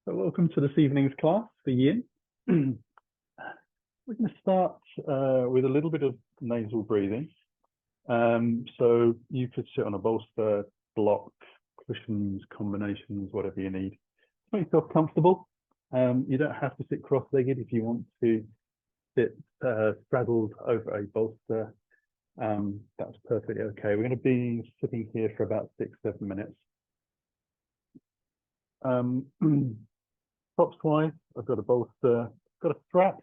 So welcome to this evening's class for Yin. We're going to start with a little bit of nasal breathing. So you could sit on a bolster, block, cushions, combinations, whatever you need. Make yourself comfortable. You don't have to sit cross-legged if you want to sit straddled over a bolster. That's perfectly okay. We're going to be sitting here for about 6-7 minutes. Props wise, I've got a bolster, got a strap.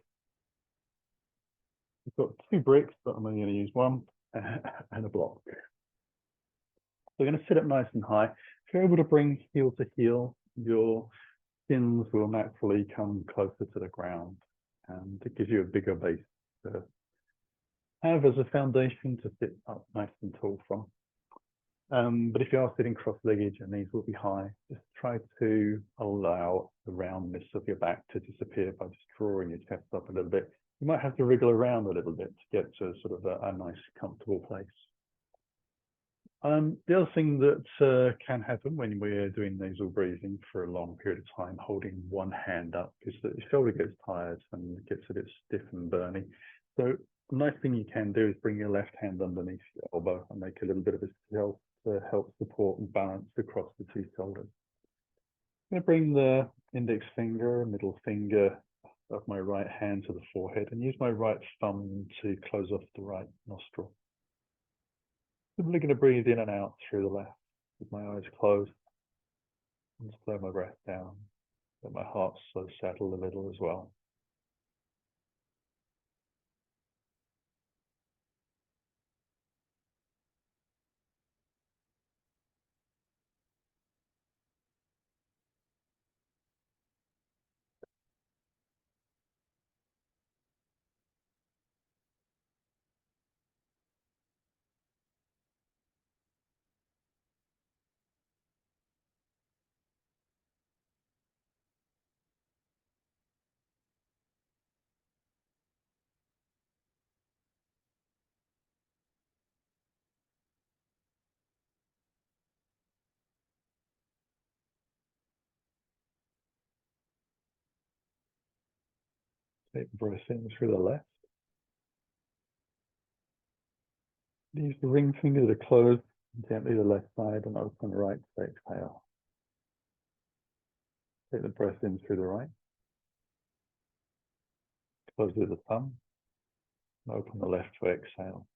I've got 2 bricks, but I'm only going to use one, and a block. So we're going to sit up nice and high. If you're able to bring heel to heel, your shins will naturally come closer to the ground, and it gives you a bigger base to have as a foundation to sit up nice and tall from. But if you are sitting cross-legged, your knees will be high. Just try to allow the roundness of your back to disappear by just drawing your chest up a little bit. You might have to wriggle around a little bit to get to sort of a nice, comfortable place. The other thing that can happen when we're doing nasal breathing for a long period of time, holding one hand up, is that your shoulder gets tired and gets a bit stiff and burny. So the nice thing you can do is bring your left hand underneath your elbow and make a little bit of a stealth to help support and balance across the 2 shoulders. I'm going to bring the index finger, middle finger of my right hand to the forehead and use my right thumb to close off the right nostril. Simply going to breathe in and out through the left with my eyes closed and slow my breath down. Let my heart slow settle a little as well. Take the breath in through the left. Use the ring finger to close gently the left side and open the right to exhale. Take the breath in through the right. Close with the thumb. And open the left to exhale.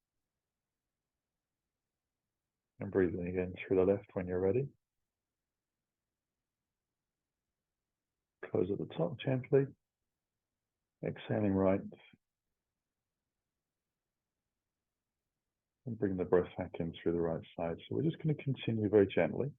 And breathe in again through the left when you're ready. Close at the top gently. Exhaling right. And bring the breath back in through the right side. So we're just going to continue very gently.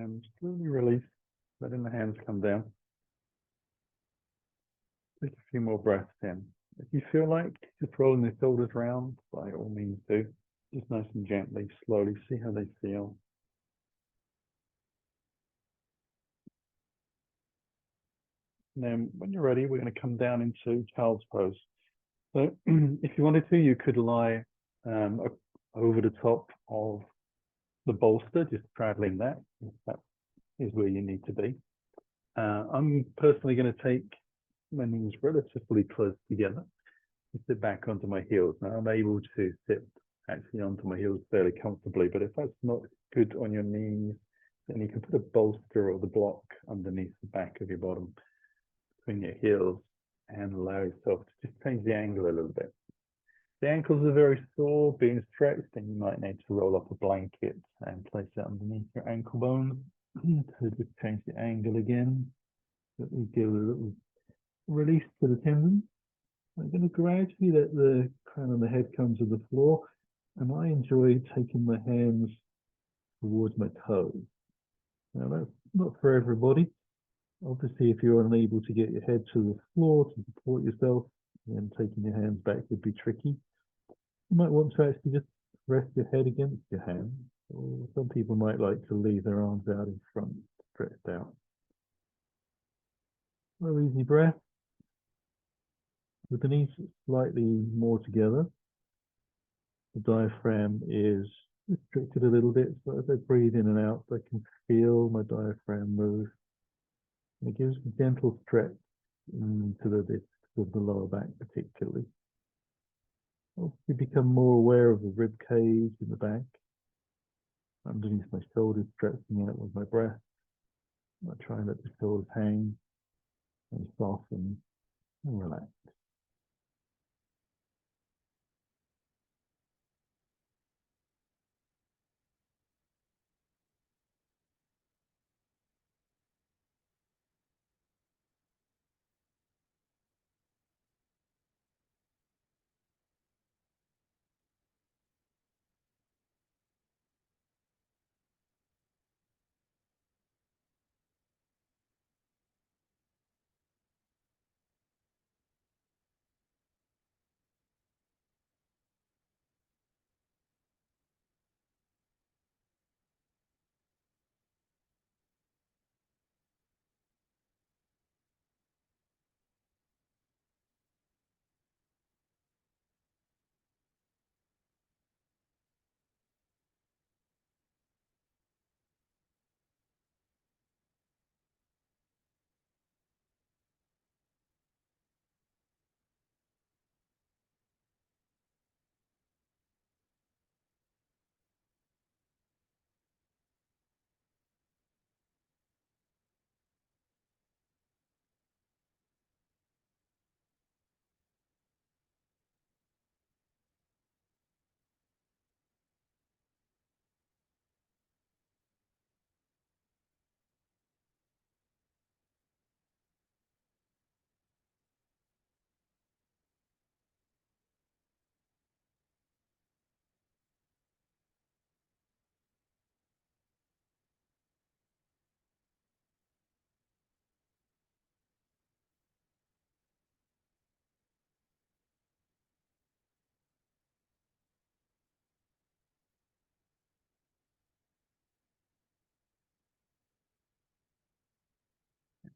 And slowly release, letting the hands come down. Take a few more breaths in. If you feel like just rolling the shoulders round, by all means do. Just nice and gently, slowly, see how they feel. And then when you're ready, we're going to come down into child's pose. So if you wanted to, you could lie over the top of the bolster, just straddling that, if that is where you need to be. I'm personally going to take my knees relatively close together and sit back onto my heels. Now I'm able to sit actually onto my heels fairly comfortably, but if that's not good on your knees, then you can put a bolster or the block underneath the back of your bottom between your heels and allow yourself to just change the angle a little bit. The ankles are very sore, being stretched, and you might need to roll up a blanket and place it underneath your ankle bones to just change the angle again. So we give a little release to the tendons. I'm going to gradually let the crown of the head come to the floor, and I enjoy taking my hands towards my toes. Now that's not for everybody. Obviously, if you're unable to get your head to the floor to support yourself, then taking your hands back would be tricky. You might want to actually just rest your head against your hand, or some people might like to leave their arms out in front, stretched out. Slow, easy breath. With the knees slightly more together, the diaphragm is restricted a little bit, so as I breathe in and out, I can feel my diaphragm move. And it gives a gentle stretch into the discs of the lower back particularly. Also, you become more aware of the rib cage in the back, underneath my shoulders, stretching out with my breath. I try and let the shoulders hang and soften and relax.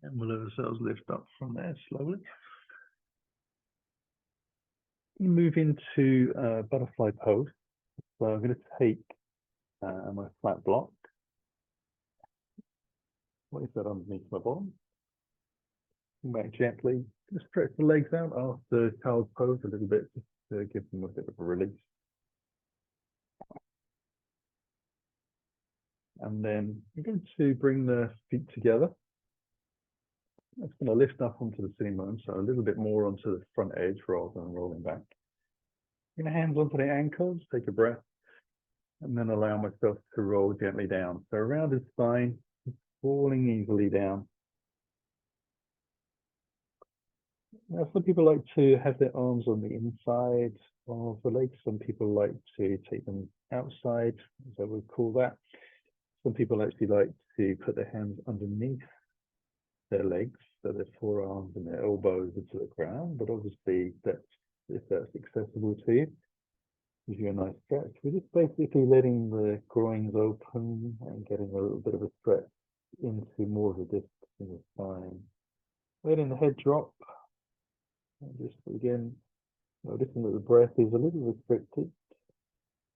And we'll let ourselves lift up from there slowly. Move into butterfly pose. So I'm going to take my flat block, place that underneath my bottom, back gently, just stretch the legs out after child's pose a little bit, just to give them a bit of a release. And then I'm going to bring the feet together. That's going to lift up onto the sitting bone, so a little bit more onto the front edge rather than rolling back. Bring the hands onto the ankles, take a breath, and then allow myself to roll gently down. So around the spine, falling easily down. Now, some people like to have their arms on the inside of the legs. Some people like to take them outside, as I would call that. Some people actually like to put their hands underneath their legs, so their forearms and their elbows are to the ground, but obviously that's, if that's accessible to you, gives you a nice stretch. We're just basically letting the groins open and getting a little bit of a stretch into more of a disc in the spine. Letting the head drop, and just again, noticing that the breath is a little restricted.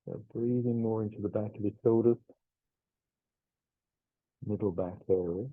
So breathing more into the back of the shoulders, middle back area.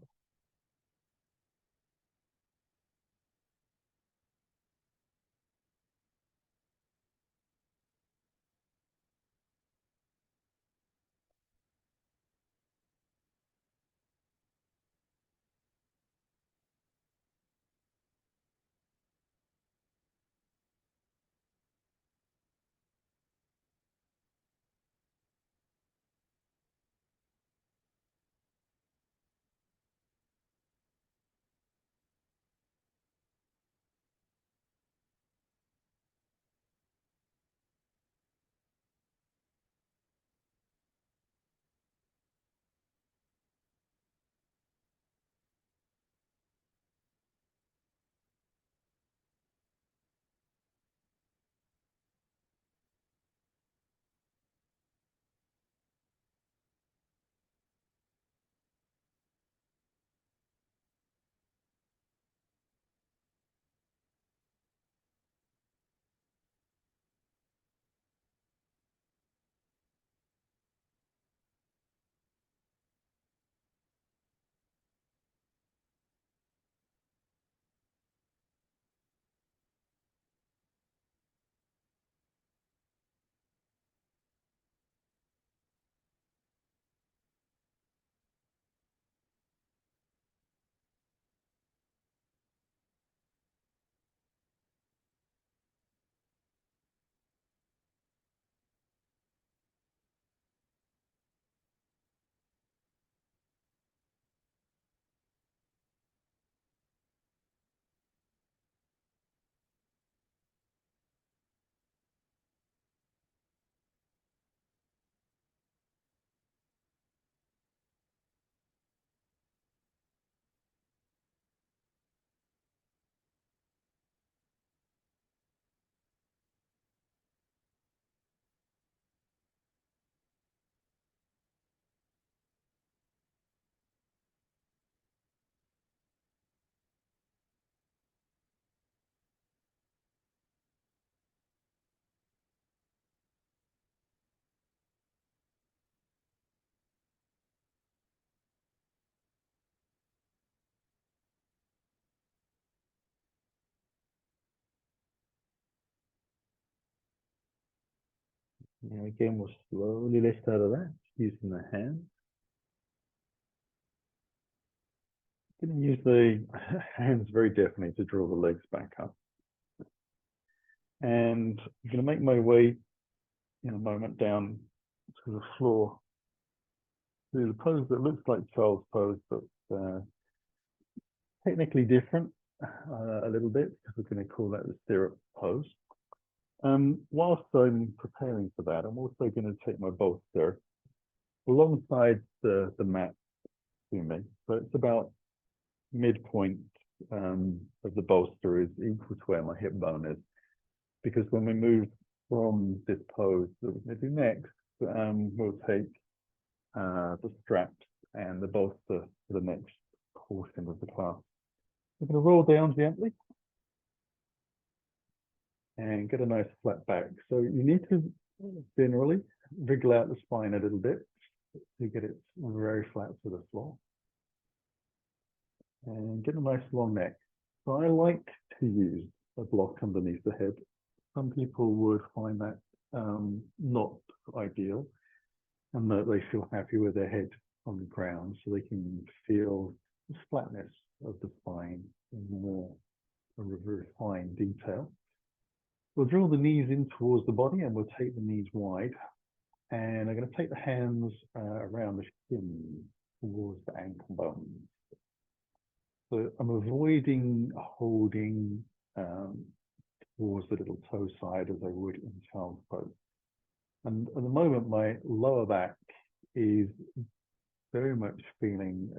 Now again, we'll slowly lift out of that using the hands. Going to use the hands very definitely to draw the legs back up. And I'm going to make my way in a moment down to the floor, to the pose that looks like child's pose, but technically different a little bit, because we're going to call that the stirrup pose. Whilst I'm preparing for that, I'm also going to take my bolster alongside the mat to me. So it's about midpoint of the bolster is equal to where my hip bone is. Because when we move from this pose that we're going to do next, we'll take the straps and the bolster for the next portion of the class. We're going to roll down gently and get a nice flat back. So you need to generally wriggle out the spine a little bit to get it very flat to the floor. And get a nice long neck. So I like to use a block underneath the head. Some people would find that not ideal, and that they feel happy with their head on the ground, so they can feel the flatness of the spine in more refined detail. We'll draw the knees in towards the body, and we'll take the knees wide. And I'm going to take the hands around the shin towards the ankle bones. So I'm avoiding holding towards the little toe side as I would in child's pose. And at the moment, my lower back is very much feeling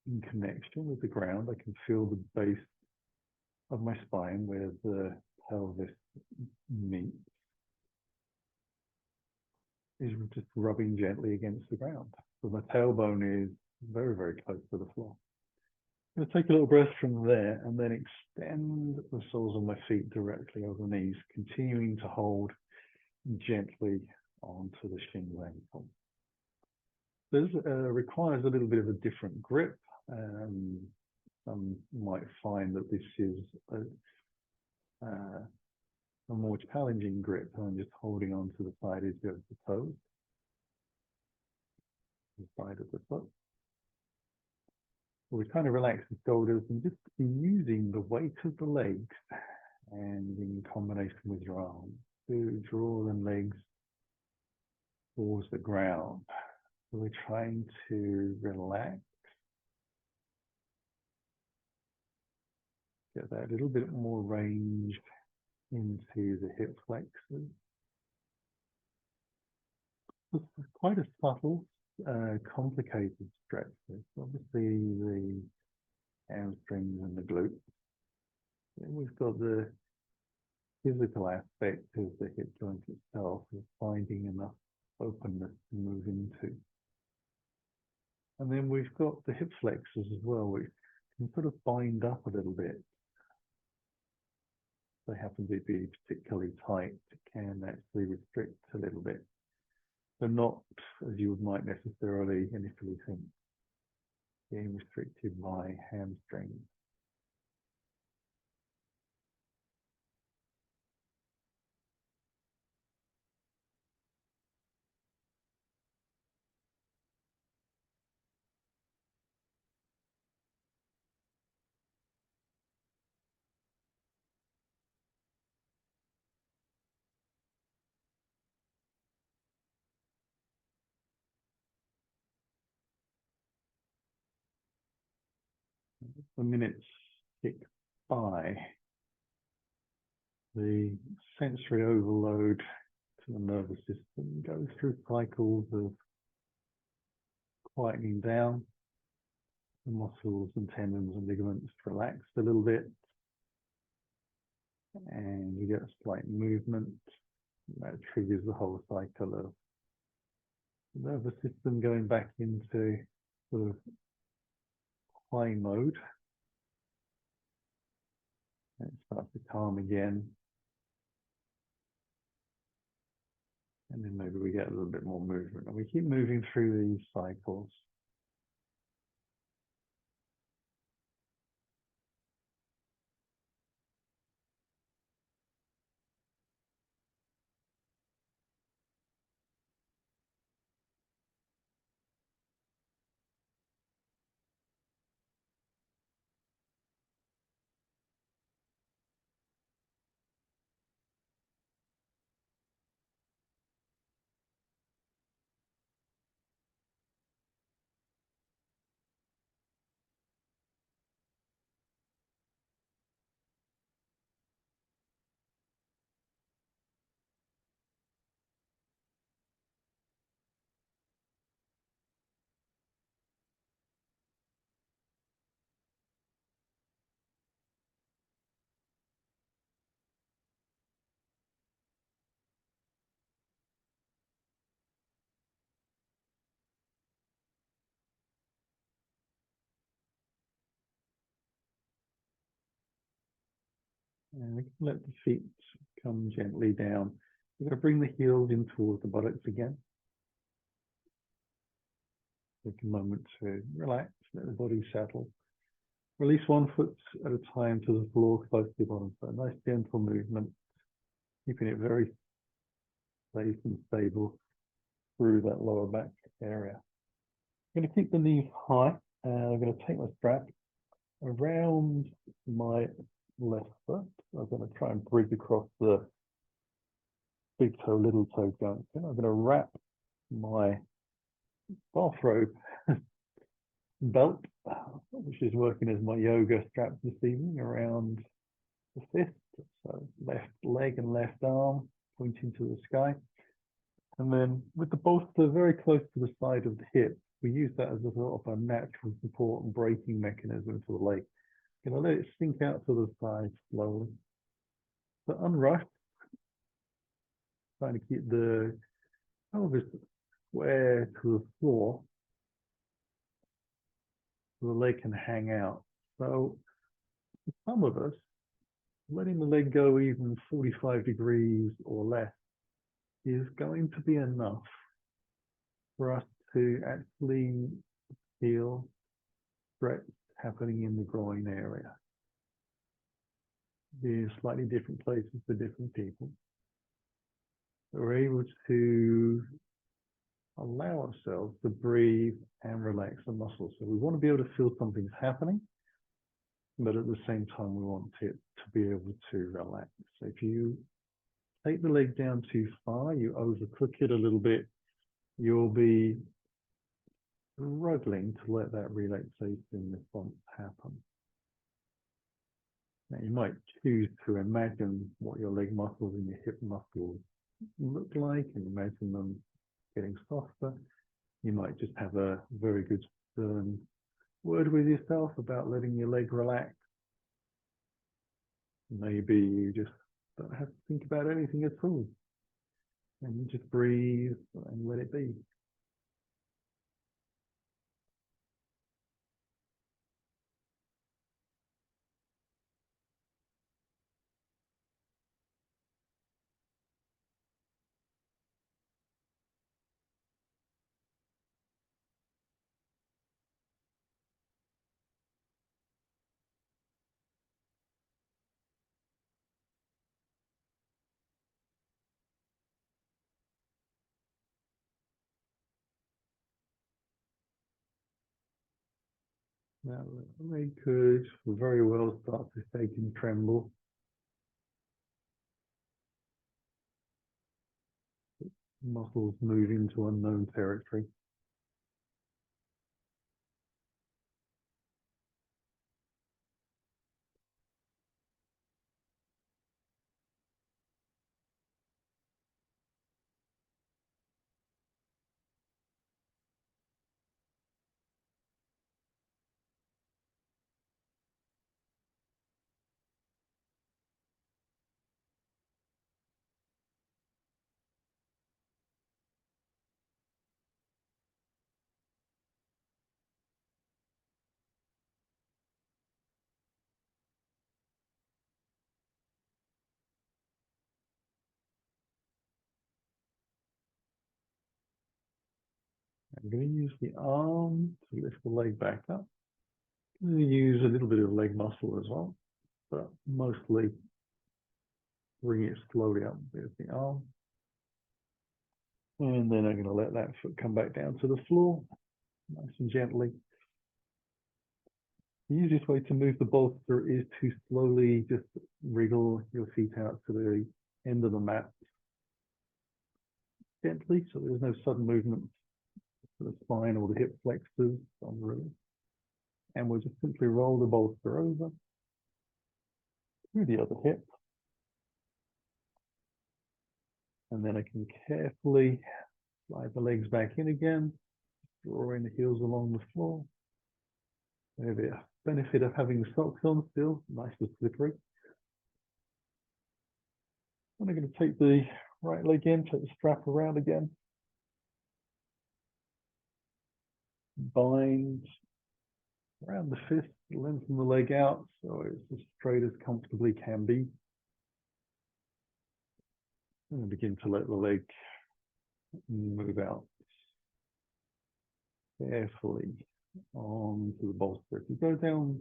in connection with the ground. I can feel the base of my spine where the pelvis meets is just rubbing gently against the ground. So my tailbone is very, very close to the floor. I'm going to take a little breath from there and then extend the soles of my feet directly over the knees, continuing to hold gently onto the shin ankle. This requires a little bit of a different grip. Some might find that this is a more challenging grip than just holding onto the side edge of the toes, the side of the foot. We kind of relax the shoulders and just using the weight of the legs and in combination with your arms to draw the legs towards the ground. So we're trying to relax, get that little bit more range into the hip flexors. It's quite a subtle, complicated stretch. Obviously the hamstrings and the glutes. Then we've got the physical aspect of the hip joint itself, of finding enough openness to move into. And then we've got the hip flexors as well, which can sort of bind up a little bit. They happen to be particularly tight, it can actually restrict a little bit. So not as you might necessarily initially think, being restricted by hamstrings. The minutes tick by, the sensory overload to the nervous system goes through cycles of quietening down. The muscles and tendons and ligaments relaxed a little bit, and you get a slight movement that triggers the whole cycle of the nervous system going back into sort of high mode. And it starts to calm again, and then maybe we get a little bit more movement, and we keep moving through these cycles. And we can let the feet come gently down. We're going to bring the heels in towards the buttocks again. Take a moment to relax, let the body settle. Release one foot at a time to the floor, close to your bottom. So a nice gentle movement, keeping it very safe and stable through that lower back area. I'm going to keep the knees high, and I'm going to take my strap around my left foot. I'm going to try and bridge across the big toe, little toe junction. I'm going to wrap my bathrobe belt, which is working as my yoga strap this evening, around the fist. So left leg and left arm pointing to the sky. And then with the bolster very close to the side of the hip, we use that as a sort of a natural support and braking mechanism for the leg. Gonna let it sink out to the side slowly. But unrushed, trying to keep the pelvis square to the floor so the leg can hang out. So for some of us, letting the leg go even 45 degrees or less is going to be enough for us to actually feel stretch happening in the groin area. There's slightly different places for different people. We're able to allow ourselves to breathe and relax the muscles. So we want to be able to feel something's happening, but at the same time, we want it to be able to relax. So if you take the leg down too far, you overcook it a little bit, you'll be struggling to let that relaxation response happen. Now, you might choose to imagine what your leg muscles and your hip muscles look like and imagine them getting softer. You might just have a very good stern word with yourself about letting your leg relax. Maybe you just don't have to think about anything at all. And you just breathe and let it be. Now, the leg could very well start to shake and tremble. Muscles move into unknown territory. I'm going to use the arm to lift the leg back up. I'm going to use a little bit of leg muscle as well, but mostly bring it slowly up with the arm. And then I'm going to let that foot come back down to the floor, nice and gently. The easiest way to move the bolster is to slowly just wriggle your feet out to the end of the mat gently, so there's no sudden movement to the spine or the hip flexors on the release. And we'll just simply roll the bolster over through the other hip. And then I can carefully slide the legs back in again, drawing the heels along the floor. Maybe a benefit of having the socks on still, nice and slippery. And I'm going to take the right leg in, take the strap around again. Bind around the fist, lengthen the leg out so it's as straight as comfortably can be. And begin to let the leg move out carefully onto the bolster. If you go down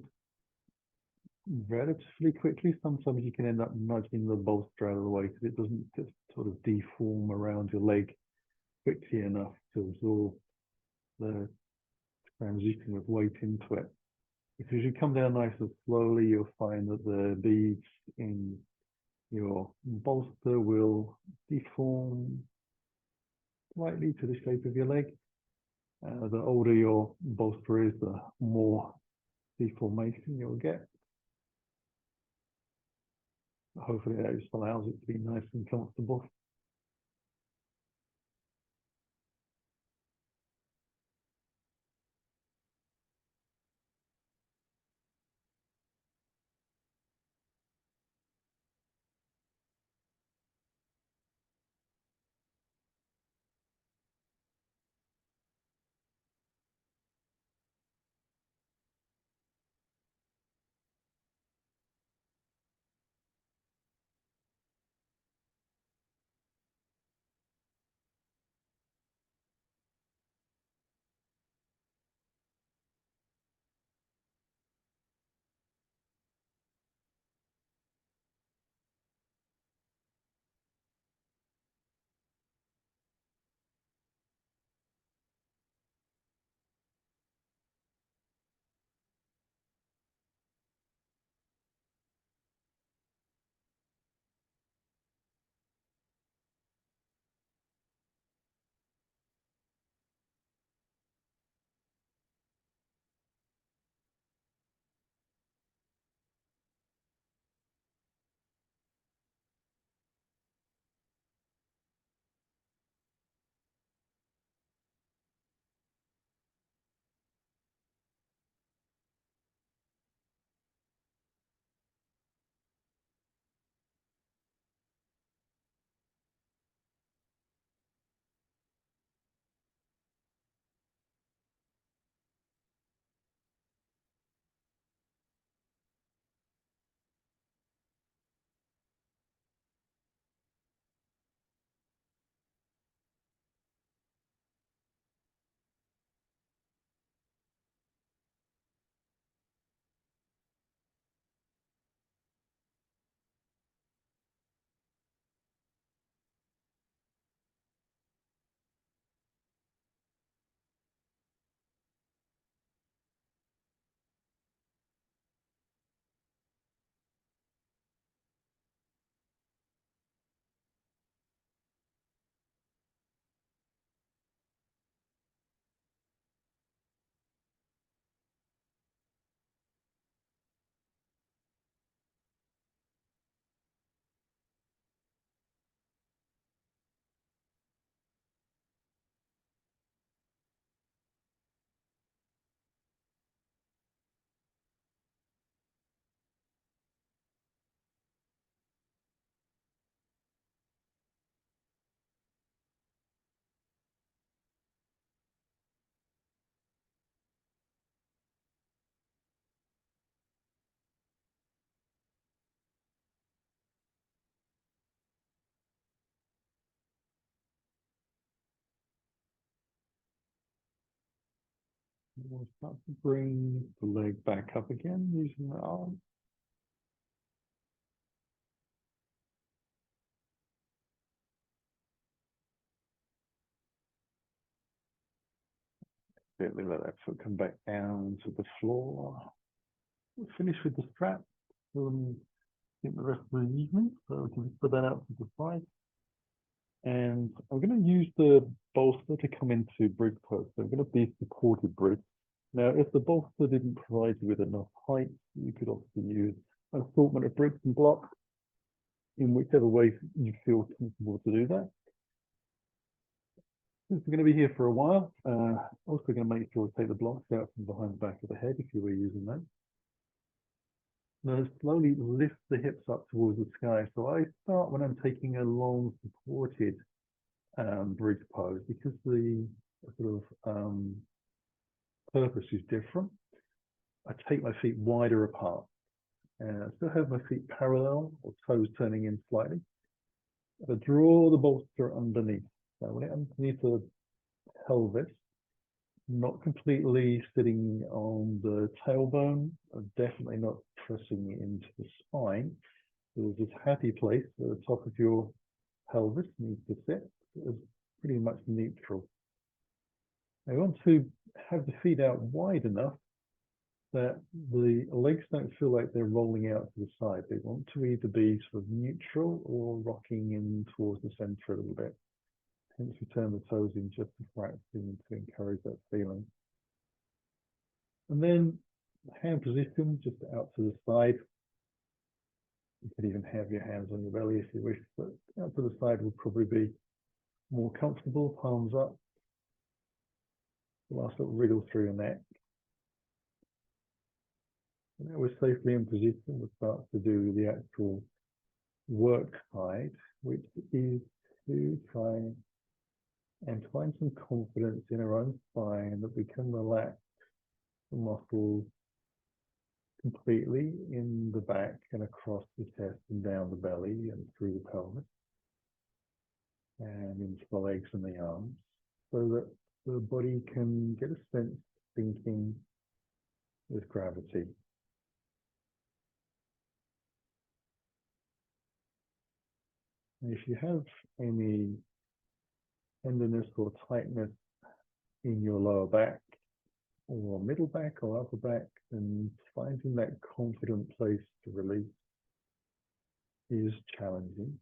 relatively quickly, sometimes you can end up nudging the bolster out of the way because it doesn't just sort of deform around your leg quickly enough to absorb the transition of weight into it. Because you come down nice and slowly, you'll find that the beads in your bolster will deform slightly to the shape of your leg. The older your bolster is, the more deformation you'll get. Hopefully that just allows it to be nice and comfortable. We'll start to bring the leg back up again using the arm. Gently let that foot come back down to the floor. We'll finish with the strap. I think the rest of the evening, so we can just put that out to the side. And I'm going to use the bolster to come into bridge pose. So I'm going to be supported bridge. Now, if the bolster didn't provide you with enough height, you could obviously use an assortment of bricks and blocks in whichever way you feel comfortable to do that. Since we're going to be here for a while, also going to make sure we take the blocks out from behind the back of the head if you were using that. Now slowly lift the hips up towards the sky. So I start when I'm taking a long supported bridge pose because the sort of purpose is different. I take my feet wider apart and I still have my feet parallel or toes turning in slightly. I draw the bolster underneath. So when it underneath the pelvis, not completely sitting on the tailbone, definitely not pressing into the spine. There's this happy place at the top of your pelvis needs to sit. It's pretty much neutral. I want to have the feet out wide enough that the legs don't feel like they're rolling out to the side. They want to either be sort of neutral or rocking in towards the center a little bit. Hence we turn the toes in just a fraction to encourage that feeling. And then hand position just out to the side. You can even have your hands on your belly if you wish, but out to the side would probably be more comfortable, palms up. The last little wriggle through your neck. And now we're safely in position, we'll start to do the actual work side, which is to try and find some confidence in our own spine that we can relax the muscles completely in the back and across the chest and down the belly and through the pelvis and into the legs and the arms so that the body can get a sense of thinking with gravity. And if you have any tenderness or tightness in your lower back or middle back or upper back, then finding that confident place to release is challenging.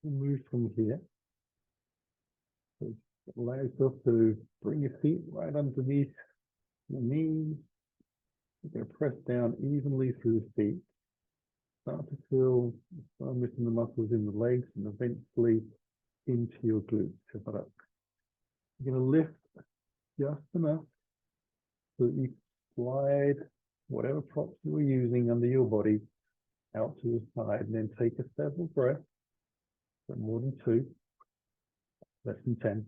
We'll move from here. So allow yourself to bring your feet right underneath your knees. You're going to press down evenly through the feet. Start to feel the firmness in the muscles in the legs and eventually into your glutes. You're going to lift just enough so that you slide whatever props you were using under your body out to the side, and then take a several breaths, but more than 2, less than 10.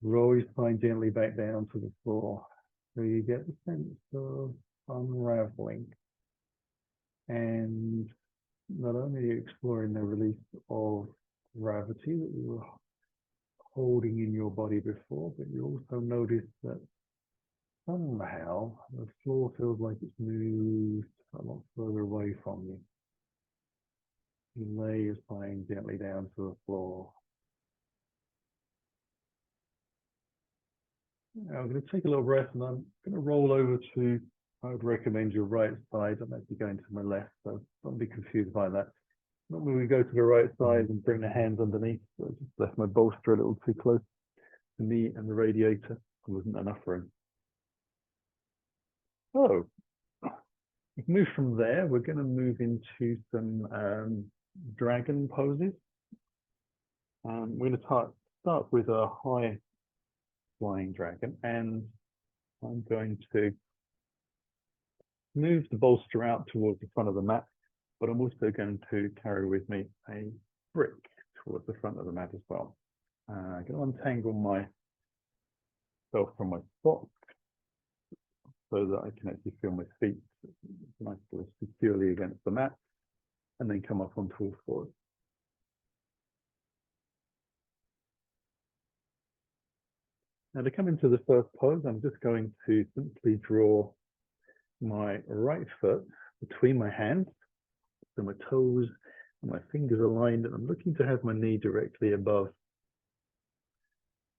Roll your spine gently back down to the floor so you get the sense of unraveling. And not only are you exploring the release of gravity that you were holding in your body before, but you also notice that somehow the floor feels like it's moved a lot further away from you. You lay your spine gently down to the floor. Now I'm going to take a little breath, and I'm going to roll over to, I would recommend your right side. I'm actually going to my left, so don't be confused by that. Normally we go to the right side and bring the hands underneath. So I just left my bolster a little too close to me and the radiator. There wasn't enough room. So we move from there. We're going to move into some dragon poses. We're going to start with a high flying dragon, and I'm going to move the bolster out towards the front of the mat, but I'm also going to carry with me a brick towards the front of the mat as well. I'm going to untangle myself from my sock so that I can actually feel my feet nicely securely against the mat, and then come up onto all fours. Now to come into the first pose, I'm just going to simply draw my right foot between my hands, so my toes and my fingers aligned, and I'm looking to have my knee directly above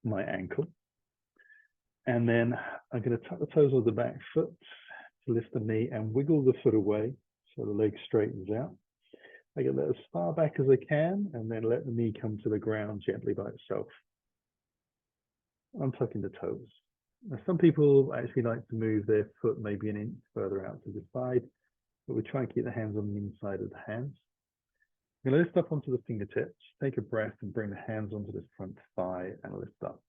my ankle. And then I'm going to tuck the toes of the back foot to lift the knee and wiggle the foot away so the leg straightens out. I get that as far back as I can, and then let the knee come to the ground gently by itself. I'm tucking the toes. Now, some people actually like to move their foot maybe an inch further out to the side, but we try and keep the hands on the inside of the hands. I'm going to lift up onto the fingertips, take a breath, and bring the hands onto this front thigh and lift up.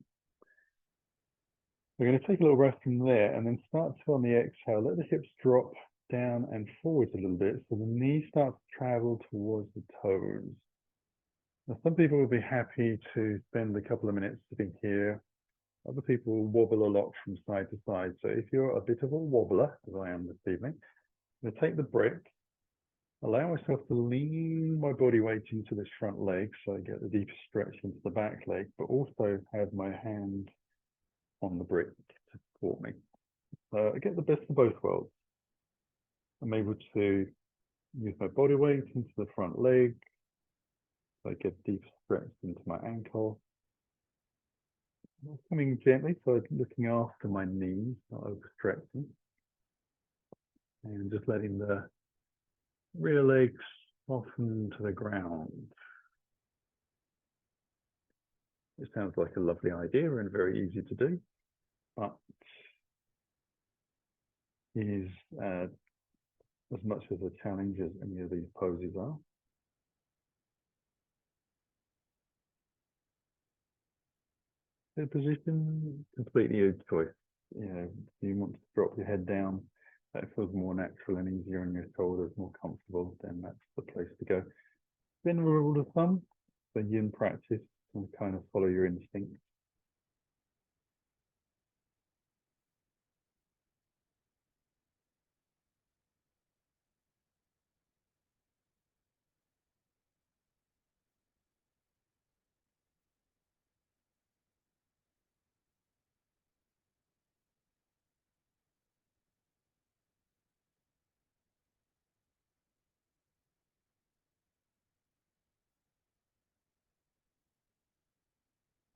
We're going to take a little breath from there, and then start to, on the exhale, let the hips drop down and forwards a little bit so the knee starts to travel towards the toes. Now, some people will be happy to spend a couple of minutes sitting here. Other people will wobble a lot from side to side. So if you're a bit of a wobbler, as I am this evening, I'm going to take the brick, allow myself to lean my body weight into this front leg so I get the deepest stretch into the back leg, but also have my hand on the brick to support me. So I get the best of both worlds. I'm able to use my body weight into the front leg, so I get deep stretch into my ankle. Coming gently, so looking after my knees, not overstretching. And just letting the rear legs soften to the ground. It sounds like a lovely idea and very easy to do, but is as much of a challenge as any of these poses are. The position, completely your choice. You know, if you want to drop your head down, that feels more natural and easier on your shoulders, more comfortable, then that's the place to go. Then rule of thumb, when you're in practice, and kind of follow your instinct.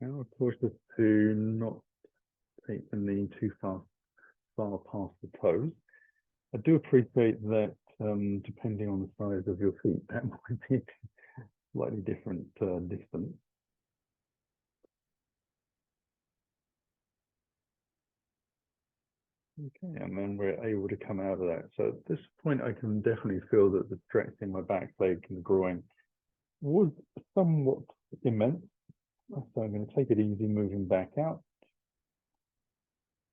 Now, cautious to not take the knee too far past the toes. I do appreciate that, depending on the size of your feet, that might be slightly different distance. Okay, and then we're able to come out of that. So at this point, I can definitely feel that the stretch in my back leg and the groin was somewhat immense. So I'm going to take it easy, moving back out.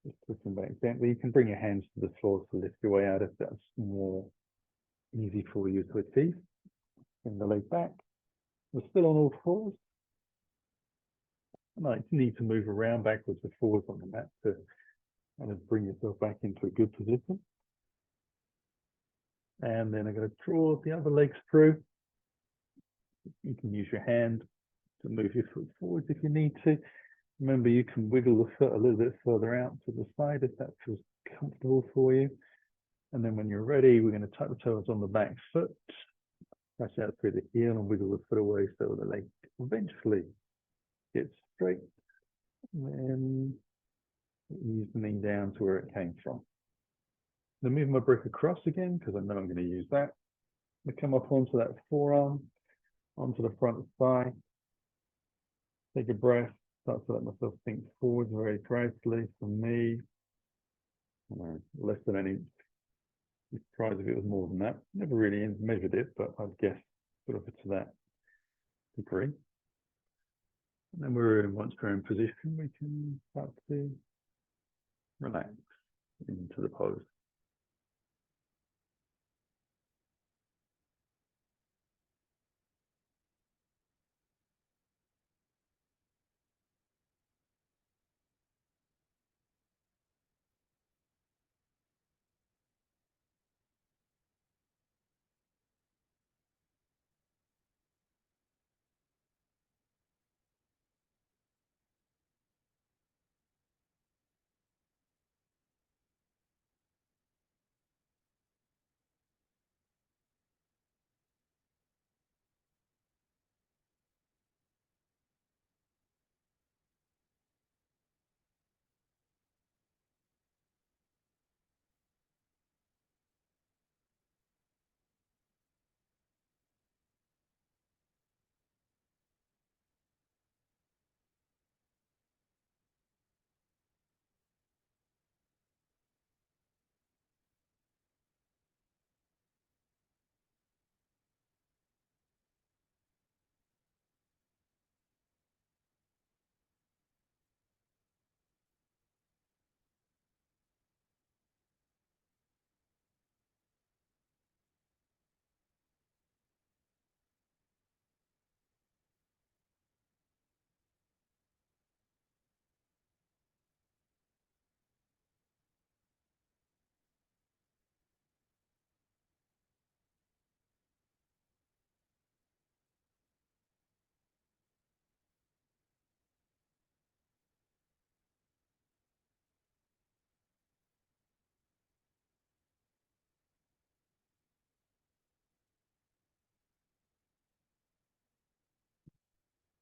Just pushing back gently. You can bring your hands to the floor to lift your way out if that's more easy for you to achieve. Bring the leg back. We're still on all fours. And I need to move around backwards and forwards on the mat to kind of bring yourself back into a good position. And then I'm going to draw the other legs through. You can use your hand to move your foot forwards if you need to. Remember, you can wiggle the foot a little bit further out to the side if that feels comfortable for you. And then when you're ready, we're going to tuck the toes on the back foot, press out through the heel and wiggle the foot away so the leg eventually gets straight. And then ease the knee down to where it came from. Then move my brick across again because I know I'm going to use that. I come up onto that forearm, onto the front thigh. Take a breath, start to let myself sink forward very gracefully. For me, less than an inch. I'd be surprised if it was more than that. Never really measured it, but I'd guess sort of to that degree. And then once we're in position, we can start to relax into the pose.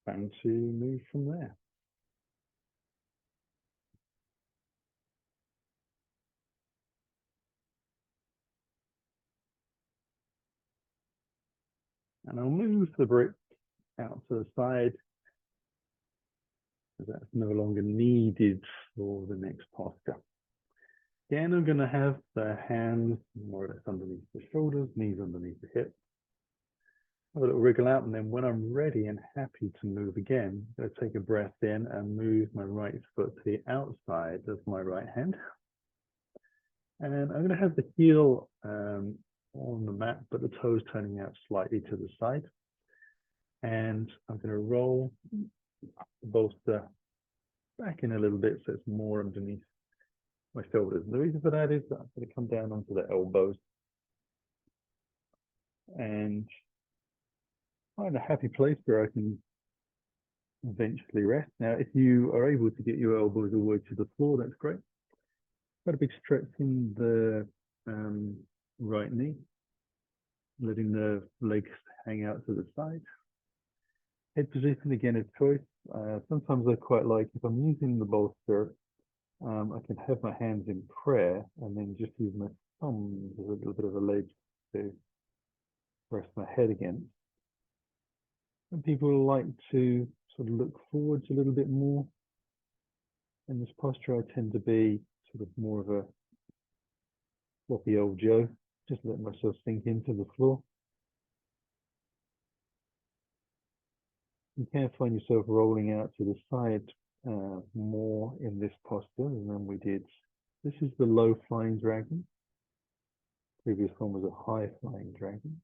And to move from there. And I'll move the brick out to the side, because that's no longer needed for the next posture. Again, I'm going to have the hands more or less underneath the shoulders, knees underneath the hips. Have a little wriggle out, and then when I'm ready and happy to move again, I'm going to take a breath in and move my right foot to the outside of my right hand. And I'm going to have the heel on the mat, but the toes turning out slightly to the side. And I'm going to roll the bolster back in a little bit so it's more underneath my shoulders. And the reason for that is that I'm going to come down onto the elbows and find a happy place where I can eventually rest. Now, if you are able to get your elbows all the way to the floor, that's great. Got a big stretch in the right knee, letting the legs hang out to the side. Head position, again, is choice. Sometimes I quite like, if I'm using the bolster, I can have my hands in prayer and then just use my thumbs as a little bit of a ledge to rest my head against. And people like to sort of look forwards a little bit more. In this posture, I tend to be sort of more of a floppy old Joe, just letting myself sink into the floor. You can find yourself rolling out to the side more in this posture than we did. This is the low flying dragon. Previous one was a high flying dragon.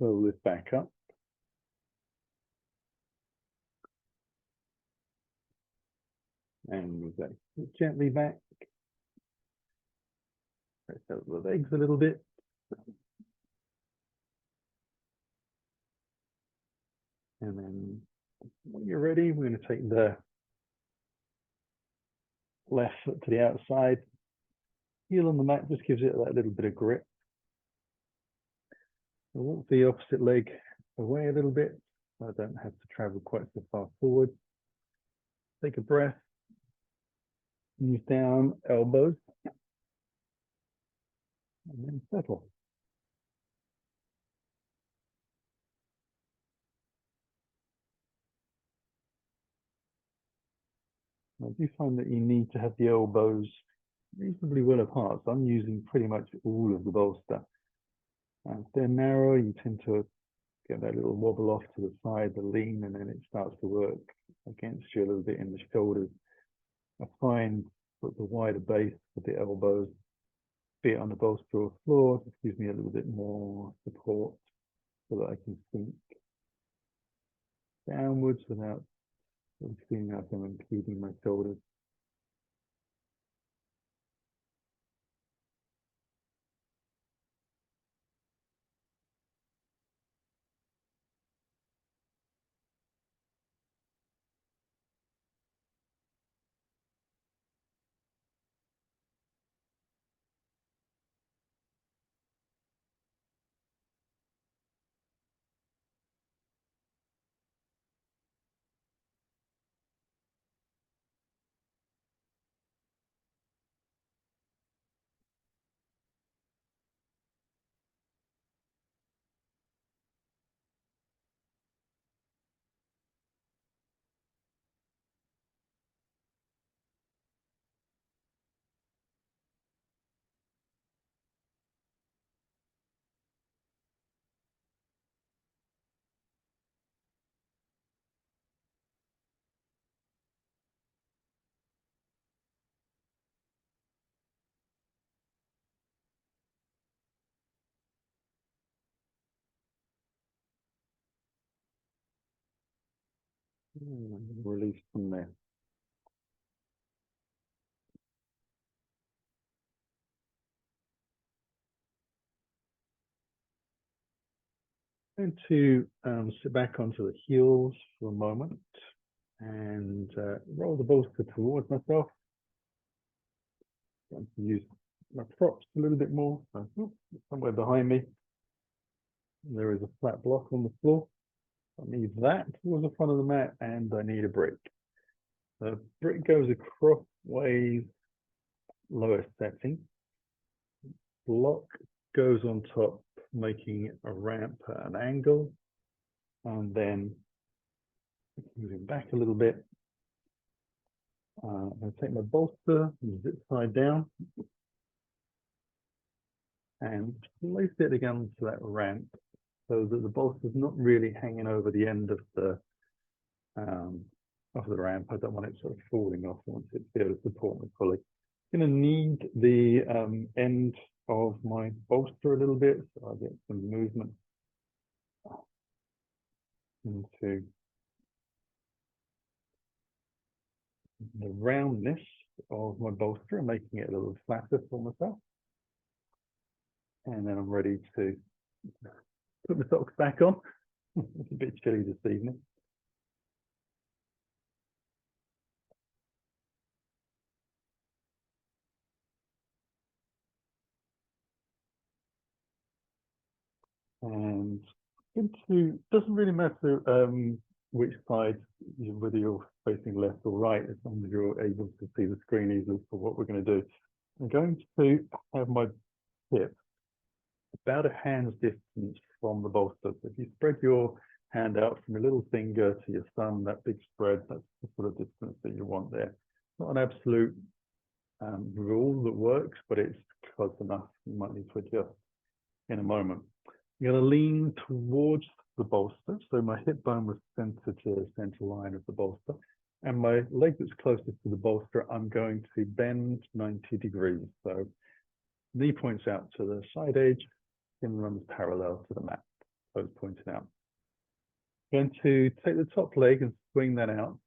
Roll this back up. And we go gently back. Press out the legs a little bit. And then when you're ready, we're going to take the left foot to the outside. Heel on the mat just gives it that little bit of grip. I'll walk the opposite leg away a little bit. So I don't have to travel quite so far forward. Take a breath. Knees down, elbows. And then settle. I do find that you need to have the elbows reasonably well apart. So I'm using pretty much all of the bolster. If they're narrow, you tend to get that little wobble off to the side, the lean, and then it starts to work against you a little bit in the shoulders. I find that the wider base of the elbows, be it on the bolster or floor, just gives me a little bit more support so that I can sink downwards without sort of feeling like I'm impeding my shoulders. Release from there. Going to sit back onto the heels for a moment and roll the bolster towards myself. I'm going to use my props a little bit more. Somewhere behind me, there is a flat block on the floor. I need that towards the front of the mat, and I need a brick. The brick goes across ways, lower setting. Block goes on top, making a ramp at an angle, and then moving back a little bit, I'm going to take my bolster, zip side down, and place it against that ramp so that the bolster is not really hanging over the end um, of the ramp. I don't want it sort of falling off. I want it to be able to support me fully. I'm going to knead the end of my bolster a little bit so I get some movement into the roundness of my bolster and making it a little flatter for myself. And then I'm ready to put my socks back on. It's a bit chilly this evening. And doesn't really matter which side, whether you're facing left or right, as long as you're able to see the screen easily for what we're going to do. I'm going to have my tip about a hand's distance from the bolster. So if you spread your hand out from your little finger to your thumb, that big spread, that's the sort of distance that you want there. Not an absolute rule that works, but it's close enough. You might need to adjust in a moment. I'm going to lean towards the bolster. So my hip bone was centered to the center line of the bolster. And my leg that's closest to the bolster, I'm going to bend 90 degrees. So knee points out to the side edge, shin runs parallel to the mat, toes pointing out. I'm going to take the top leg and swing that out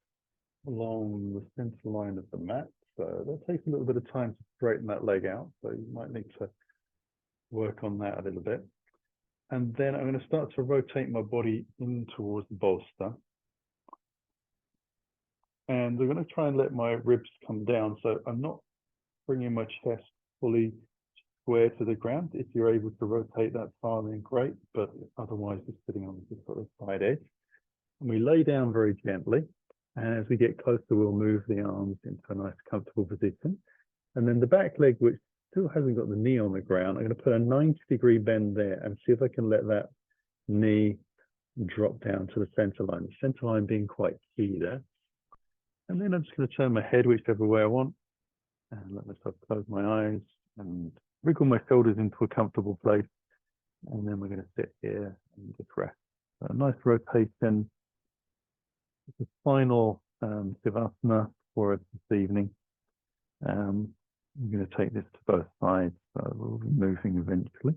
along the center line of the mat. So that takes a little bit of time to straighten that leg out. So you might need to work on that a little bit. And then I'm going to start to rotate my body in towards the bolster. And I'm going to try and let my ribs come down. So I'm not bringing my chest fully square to the ground. If you're able to rotate that far, then great. But otherwise, just sitting on the sort of side edge. And we lay down very gently. And as we get closer, we'll move the arms into a nice, comfortable position. And then the back leg, which still hasn't got the knee on the ground, I'm going to put a 90-degree bend there and see if I can let that knee drop down to the center line. The center line being quite key there. And then I'm just going to turn my head whichever way I want and let myself close my eyes and wriggle my shoulders into a comfortable place. And then we're going to sit here and just rest. So a nice rotation. The final Shavasana for us this evening. I'm going to take this to both sides, so we'll be moving eventually.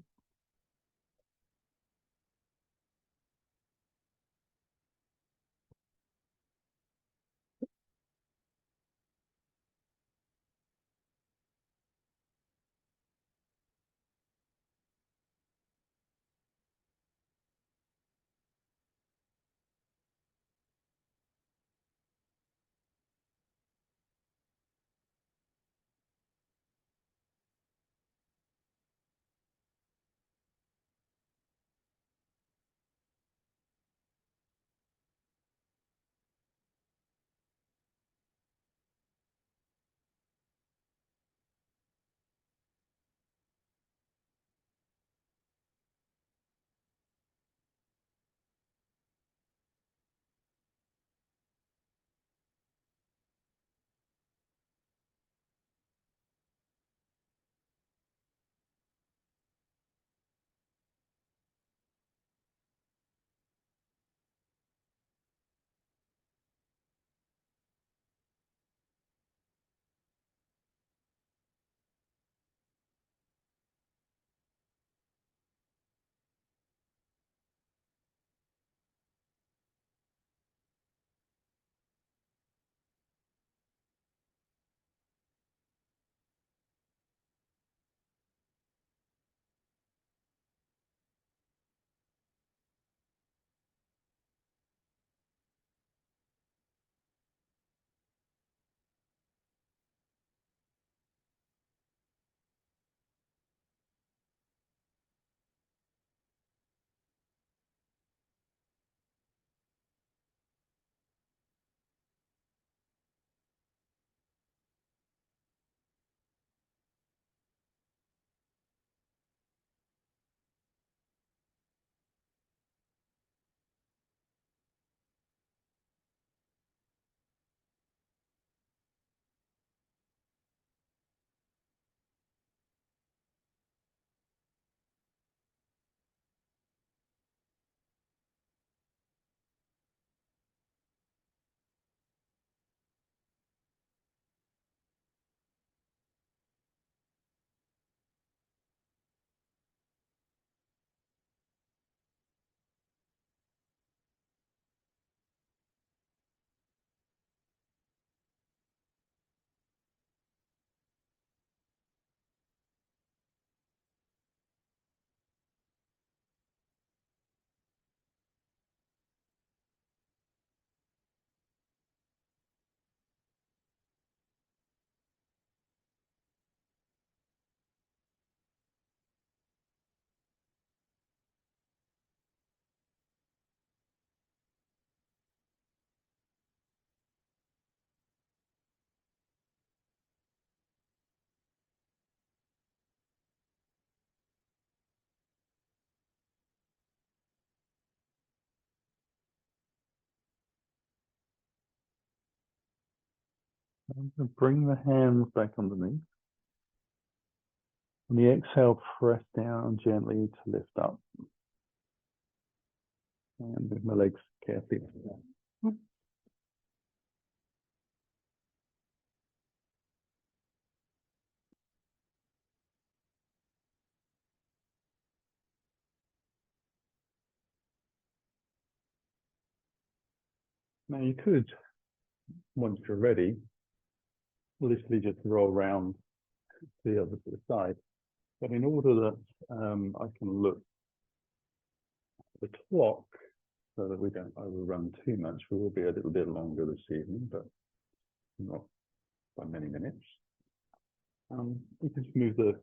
I'm going to bring the hands back underneath. On the exhale, press down gently to lift up. And move my legs carefully. Now you could, once you're ready, literally just roll around to the other side. But in order that I can look at the clock so that we don't overrun too much, we will be a little bit longer this evening, but not by many minutes. You can just move the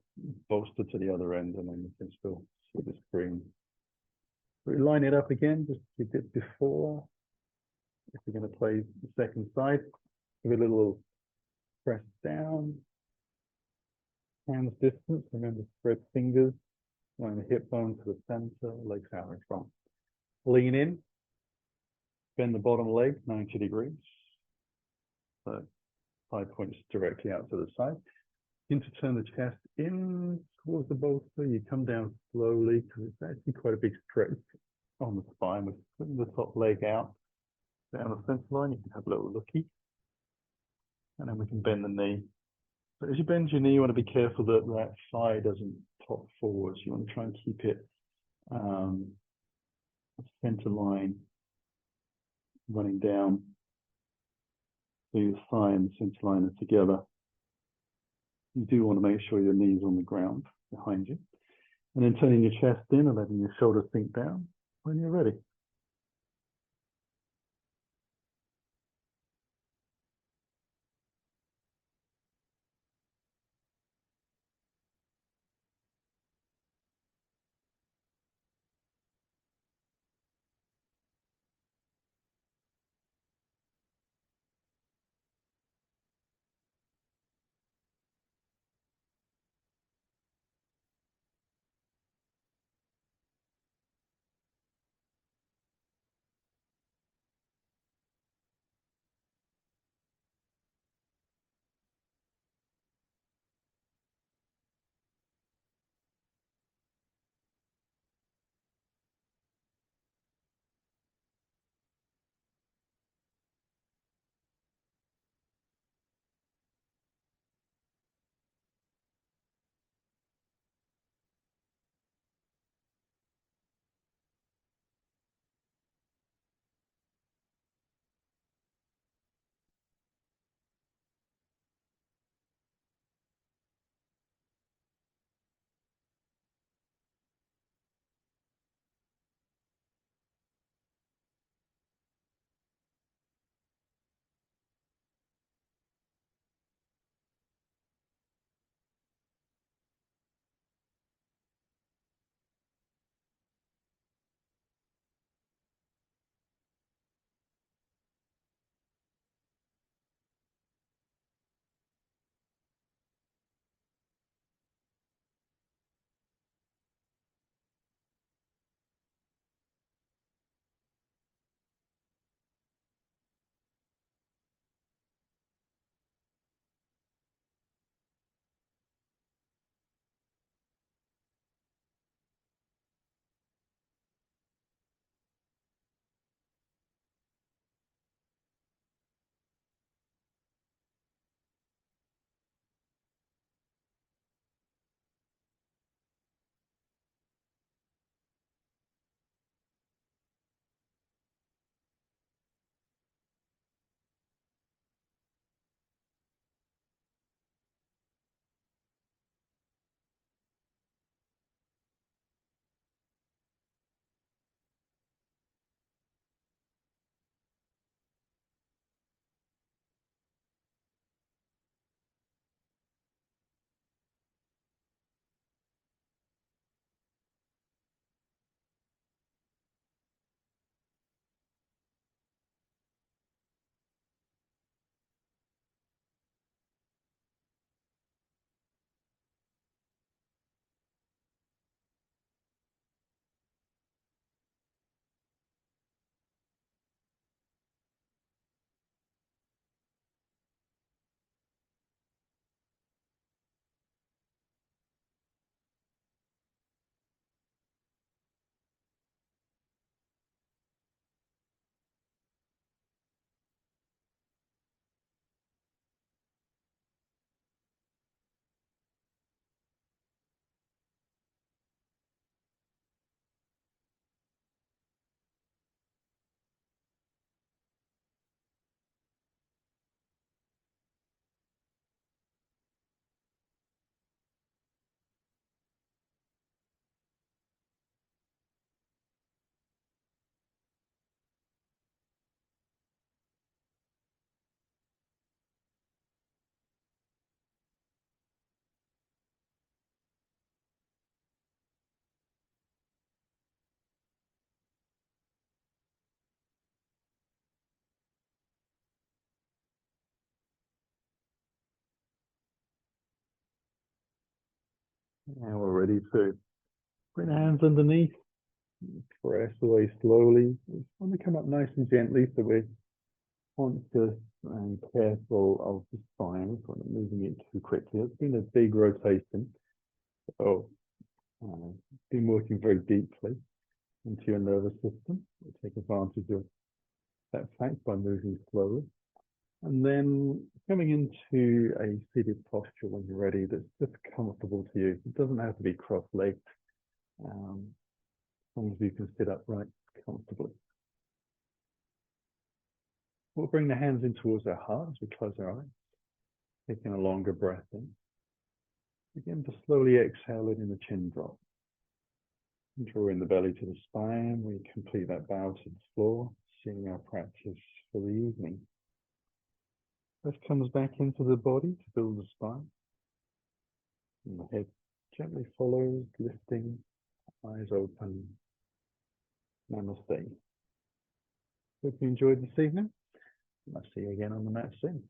bolster to the other end and then you can still see the screen. We line it up again, just as we did before. If we're going to play the second side, give it a little press down, hands distance, remember spread fingers, line the hip bone to the center, legs out in front. Lean in, bend the bottom leg 90 degrees. So 5 points directly out to the side. Begin to turn the chest in towards the bolster. You come down slowly because it's actually quite a big stretch on the spine. We're putting the top leg out down the center line. You can have a little looky. And then we can bend the knee. But as you bend your knee, you want to be careful that that thigh doesn't pop forwards. You want to try and keep it center line running down. So your thigh and the center line are together. You do want to make sure your knee's on the ground behind you. And then turning your chest in and letting your shoulders sink down when you're ready. Now we're ready to bring the hands underneath, press away slowly. It's going to come up nice and gently, so we're conscious and careful of the spine. We're not moving it too quickly. It's been a big rotation. So, been working very deeply into your nervous system. We take advantage of that fact by moving slowly. And then coming into a seated posture when you're ready that's just comfortable to you. It doesn't have to be cross-legged. As long as you can sit upright comfortably. We'll bring the hands in towards our heart as we close our eyes, taking a longer breath in. Begin to slowly exhale it in the chin drop. Draw in the belly to the spine. We complete that bow to the floor, seeing our practice for the evening. Breath comes back into the body to build the spine. And the head gently follows, lifting, eyes open. Namaste. Hope you enjoyed this evening. I'll see you again on the mat soon.